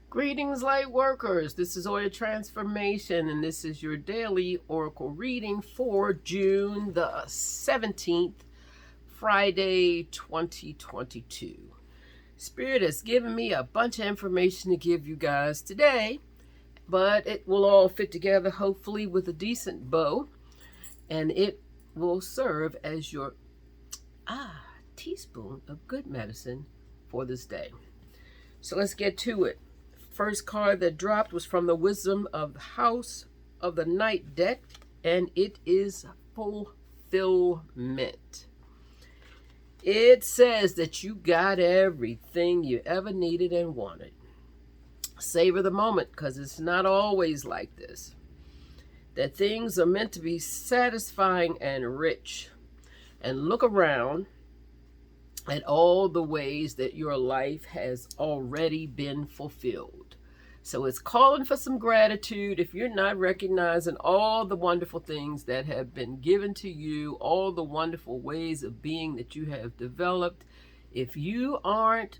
Greetings, light workers. This is Oya Transformation, and this is your daily Oracle reading for June the 17th, Friday, 2022. Spirit has given me a bunch of information to give you guys today, but it will all fit together, hopefully, with a decent bow, and it will serve as your teaspoon of good medicine for this day. So let's get to it. First card that dropped was from the Wisdom of the House of the Night deck, and it is fulfillment. It says that you got everything you ever needed and wanted. Savor the moment, because it's not always like this. That things are meant to be satisfying and rich. And look around at all the ways that your life has already been fulfilled. So it's calling for some gratitude if you're not recognizing all the wonderful things that have been given to you, all the wonderful ways of being that you have developed. If you aren't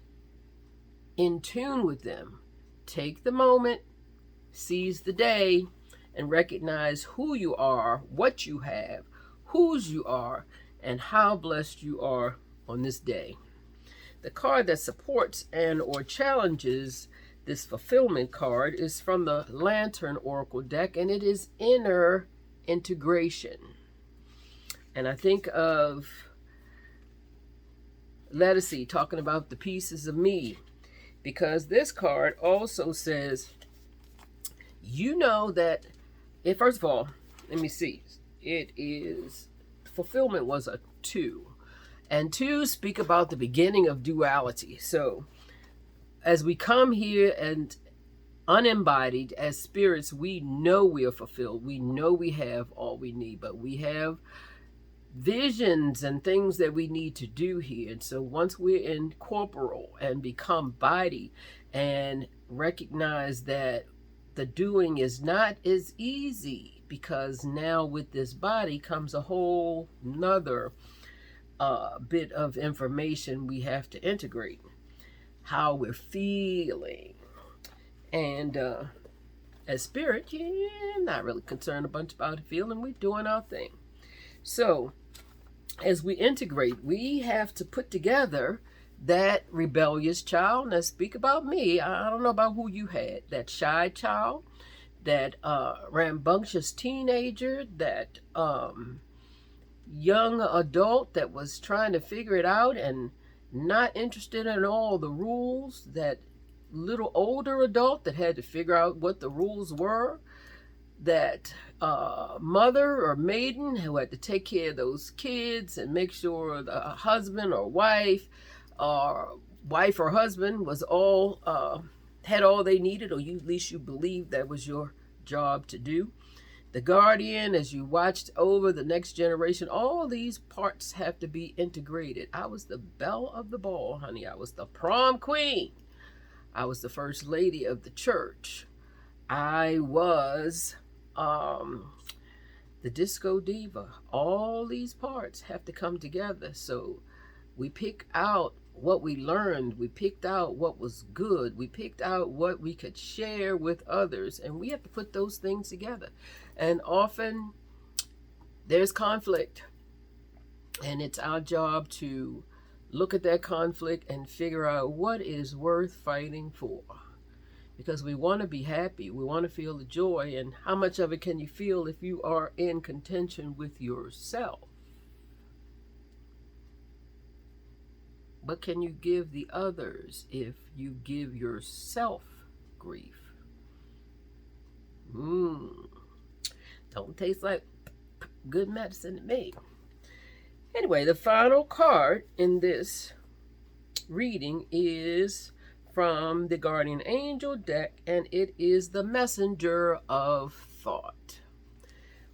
in tune with them, take the moment, seize the day, and recognize who you are, what you have, whose you are, and how blessed you are on this day. The card that supports and or challenges this fulfillment card is from the Lantern Oracle deck, and it is inner integration. And I think of Lettucey talking about the pieces of me, because this card also says, you know that, first of all, let me see, it is, fulfillment was a 2. And 2 speak about the beginning of duality. So as we come here and unembodied as spirits, we know we are fulfilled. We know we have all we need, but we have visions and things that we need to do here. And so once we're in corporal and become body and recognize that the doing is not as easy, because now with this body comes a whole nother bit of information we have to integrate. How we're feeling. And as spirit, not really concerned a bunch about feeling. We're doing our thing. So as we integrate, we have to put together that rebellious child. Now speak about me. I don't know about who you had. That shy child, that rambunctious teenager, that young adult that was trying to figure it out and not interested in all the rules, that little older adult that had to figure out what the rules were, that mother or maiden who had to take care of those kids and make sure the husband or wife or husband was all had all they needed, or at least you believed that was your job to do. The guardian, as you watched over the next generation, all these parts have to be integrated. I was the belle of the ball, honey. I was the prom queen. I was the first lady of the church. I was the disco diva. All these parts have to come together. So we pick out what we learned. We picked out what was good. We picked out what we could share with others. And we have to put those things together. And often there's conflict. And it's our job to look at that conflict and figure out what is worth fighting for. Because we want to be happy. We want to feel the joy. And how much of it can you feel if you are in contention with yourself? What can you give the others if you give yourself grief? Don't taste like good medicine to me. Anyway, the final card in this reading is from the Guardian Angel deck, and it is the Messenger of Thought.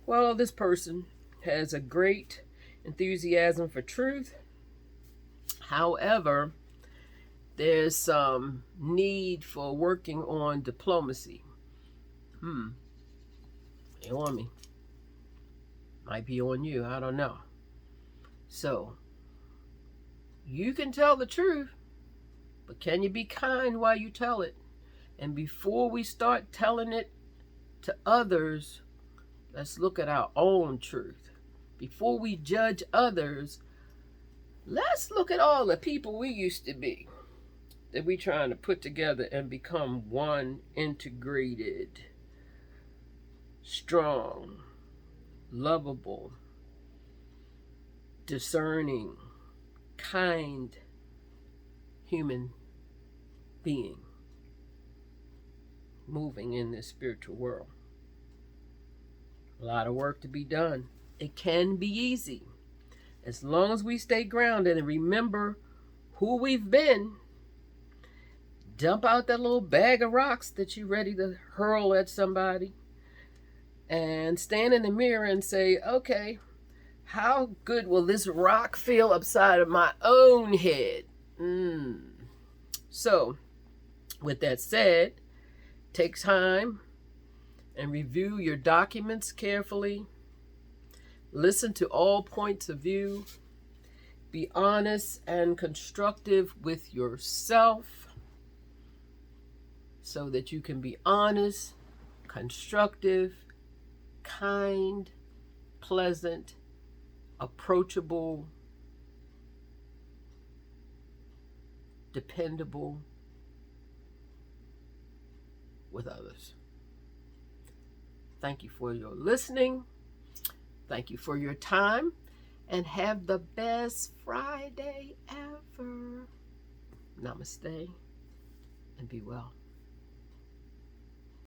Well, this person has a great enthusiasm for truth. However, there's some need for working on diplomacy. Ain't on me. Might be on you. I don't know. So, you can tell the truth, but can you be kind while you tell it? And before we start telling it to others, let's look at our own truth. Before we judge others, let's look at all the people we used to be that we trying to put together and become one integrated, strong, lovable, discerning, kind human being moving in this spiritual world. A lot of work to be done. It can be easy as long as we stay grounded and remember who we've been. Dump out that little bag of rocks that you're ready to hurl at somebody and stand in the mirror and say, okay, how good will this rock feel upside of my own head? So, with that said, take time and review your documents carefully. Listen to all points of view. Be honest and constructive with yourself so that you can be honest, constructive, kind, pleasant, approachable, dependable with others. Thank you for your listening. Thank you for your time. And have the best Friday ever. Namaste and be well.